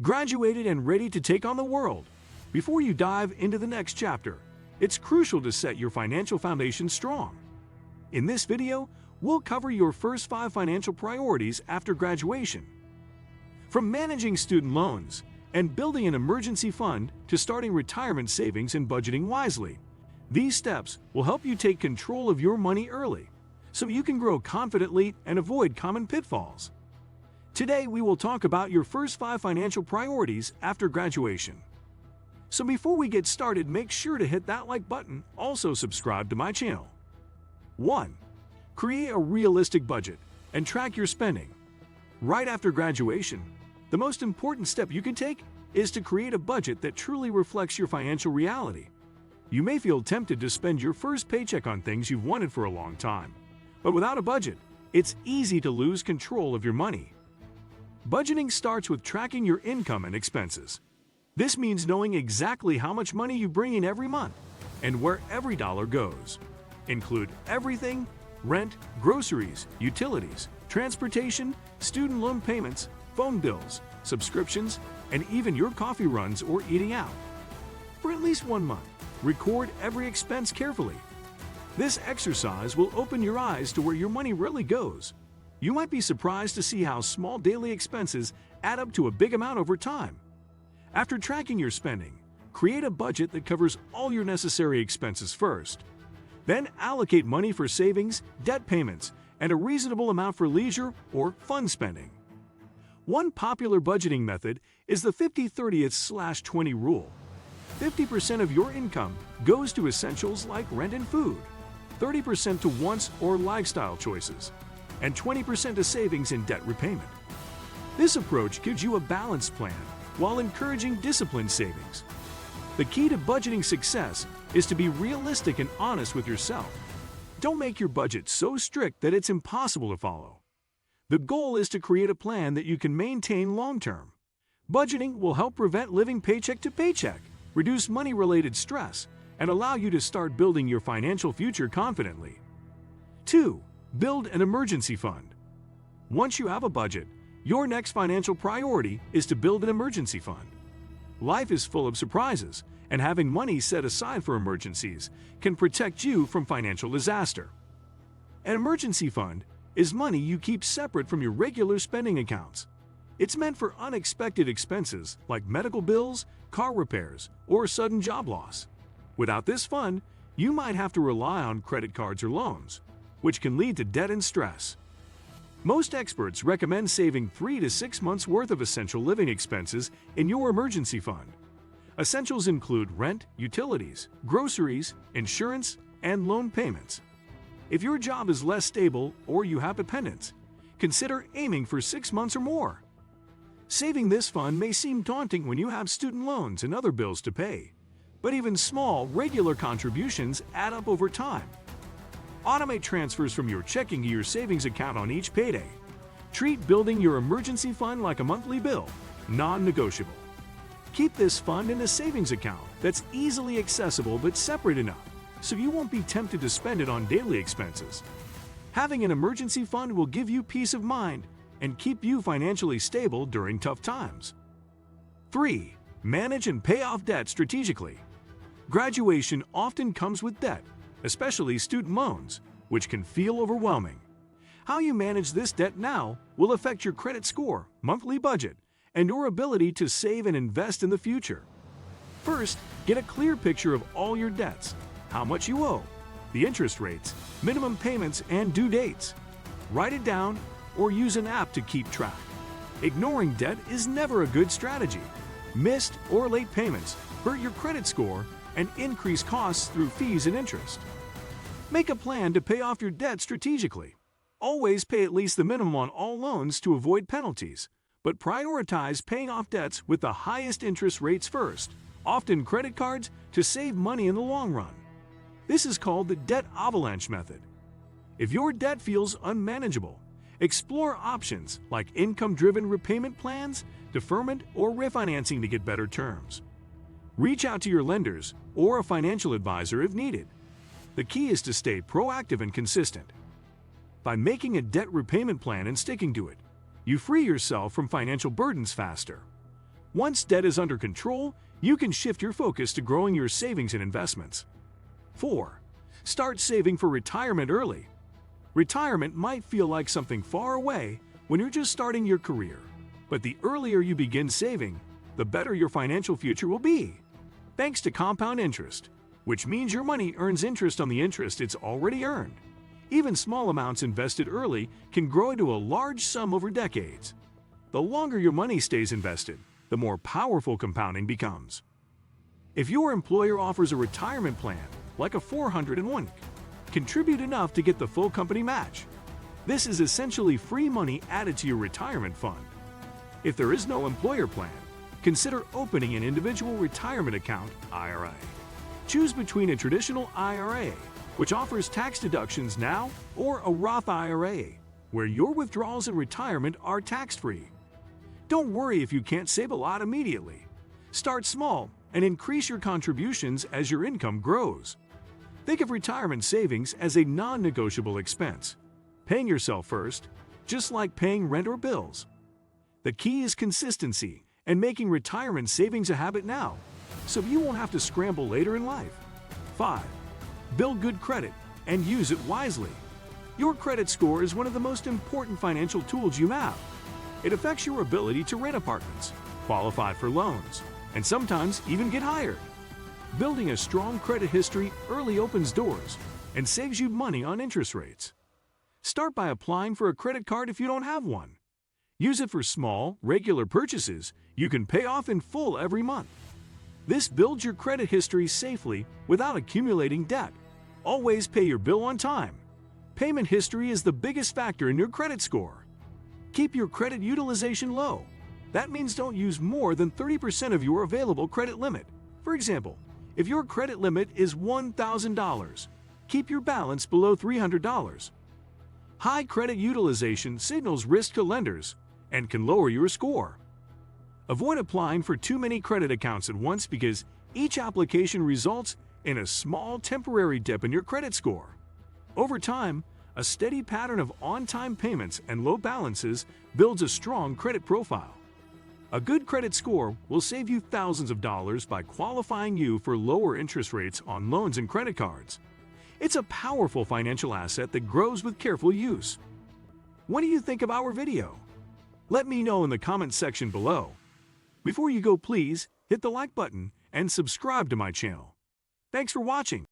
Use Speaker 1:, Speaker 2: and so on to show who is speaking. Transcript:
Speaker 1: Graduated and ready to take on the world. Before you dive into the next chapter, it's crucial to set your financial foundation strong. In this video, we'll cover your first 5 financial priorities after graduation. From managing student loans and building an emergency fund to starting retirement savings and budgeting wisely, these steps will help you take control of your money early, so you can grow confidently and avoid common pitfalls. Today, we will talk about your first 5 financial priorities after graduation. So before we get started, make sure to hit that like button, also subscribe to my channel. 1. Create a realistic budget and track your spending. Right after graduation, the most important step you can take is to create a budget that truly reflects your financial reality. You may feel tempted to spend your first paycheck on things you've wanted for a long time, but without a budget, it's easy to lose control of your money. Budgeting starts with tracking your income and expenses. This means knowing exactly how much money you bring in every month and where every dollar goes. Include everything: rent, groceries, utilities, transportation, student loan payments, phone bills, subscriptions, and even your coffee runs or eating out. For at least 1 month, record every expense carefully. This exercise will open your eyes to where your money really goes. You might be surprised to see how small daily expenses add up to a big amount over time. After tracking your spending, create a budget that covers all your necessary expenses first. Then allocate money for savings, debt payments, and a reasonable amount for leisure or fun spending. One popular budgeting method is the 50-30/20 rule. 50% of your income goes to essentials like rent and food, 30% to wants or lifestyle choices, and 20% to savings and debt repayment. This approach gives you a balanced plan while encouraging disciplined savings. The key to budgeting success is to be realistic and honest with yourself. Don't make your budget so strict that it's impossible to follow. The goal is to create a plan that you can maintain long-term. Budgeting will help prevent living paycheck to paycheck, reduce money-related stress, and allow you to start building your financial future confidently. 2. Build an emergency fund. Once you have a budget, your next financial priority is to build an emergency fund. Life is full of surprises, and having money set aside for emergencies can protect you from financial disaster. An emergency fund is money you keep separate from your regular spending accounts. It's meant for unexpected expenses like medical bills, car repairs, or sudden job loss. Without this fund, you might have to rely on credit cards or loans, which can lead to debt and stress. Most experts recommend saving 3 to 6 months' worth of essential living expenses in your emergency fund. Essentials include rent, utilities, groceries, insurance, and loan payments. If your job is less stable or you have dependents, consider aiming for 6 months or more. Saving this fund may seem daunting when you have student loans and other bills to pay, but even small, regular contributions add up over time. Automate transfers from your checking to your savings account on each payday. Treat building your emergency fund like a monthly bill, non-negotiable. Keep this fund in a savings account that's easily accessible but separate enough so you won't be tempted to spend it on daily expenses. Having an emergency fund will give you peace of mind and keep you financially stable during tough times. 3. Manage and pay off debt strategically. Graduation often comes with debt, especially student loans, which can feel overwhelming. How you manage this debt now will affect your credit score, monthly budget, and your ability to save and invest in the future. First, get a clear picture of all your debts, how much you owe, the interest rates, minimum payments, and due dates. Write it down or use an app to keep track. Ignoring debt is never a good strategy. Missed or late payments hurt your credit score and increase costs through fees and interest. Make a plan to pay off your debt strategically. Always pay at least the minimum on all loans to avoid penalties, but prioritize paying off debts with the highest interest rates first, often credit cards, to save money in the long run. This is called the debt avalanche method. If your debt feels unmanageable, explore options like income-driven repayment plans, deferment, or refinancing to get better terms. Reach out to your lenders or a financial advisor if needed. The key is to stay proactive and consistent. By making a debt repayment plan and sticking to it, you free yourself from financial burdens faster. Once debt is under control, you can shift your focus to growing your savings and investments. 4. Start saving for retirement early. Retirement might feel like something far away when you're just starting your career, but the earlier you begin saving, the better your financial future will be. Thanks to compound interest, which means your money earns interest on the interest it's already earned. Even small amounts invested early can grow into a large sum over decades. The longer your money stays invested, the more powerful compounding becomes. If your employer offers a retirement plan, like a 401k, contribute enough to get the full company match. This is essentially free money added to your retirement fund. If there is no employer plan, consider opening an individual retirement account (IRA). Choose between a traditional IRA, which offers tax deductions now, or a Roth IRA, where your withdrawals in retirement are tax-free. Don't worry if you can't save a lot immediately. Start small and increase your contributions as your income grows. Think of retirement savings as a non-negotiable expense, paying yourself first, just like paying rent or bills. The key is consistency and making retirement savings a habit now, so you won't have to scramble later in life. 5. Build good credit and use it wisely. Your credit score is one of the most important financial tools you have. It affects your ability to rent apartments, qualify for loans, and sometimes even get hired. Building a strong credit history early opens doors and saves you money on interest rates. Start by applying for a credit card if you don't have one. Use it for small, regular purchases you can pay off in full every month. This builds your credit history safely without accumulating debt. Always pay your bill on time. Payment history is the biggest factor in your credit score. Keep your credit utilization low. That means don't use more than 30% of your available credit limit. For example, if your credit limit is $1,000, keep your balance below $300. High credit utilization signals risk to lenders and can lower your score. Avoid applying for too many credit accounts at once because each application results in a small temporary dip in your credit score. Over time, a steady pattern of on-time payments and low balances builds a strong credit profile. A good credit score will save you thousands of dollars by qualifying you for lower interest rates on loans and credit cards. It's a powerful financial asset that grows with careful use. What do you think of our video? Let me know in the comments section below. Before you go, please hit the like button and subscribe to my channel. Thanks for watching.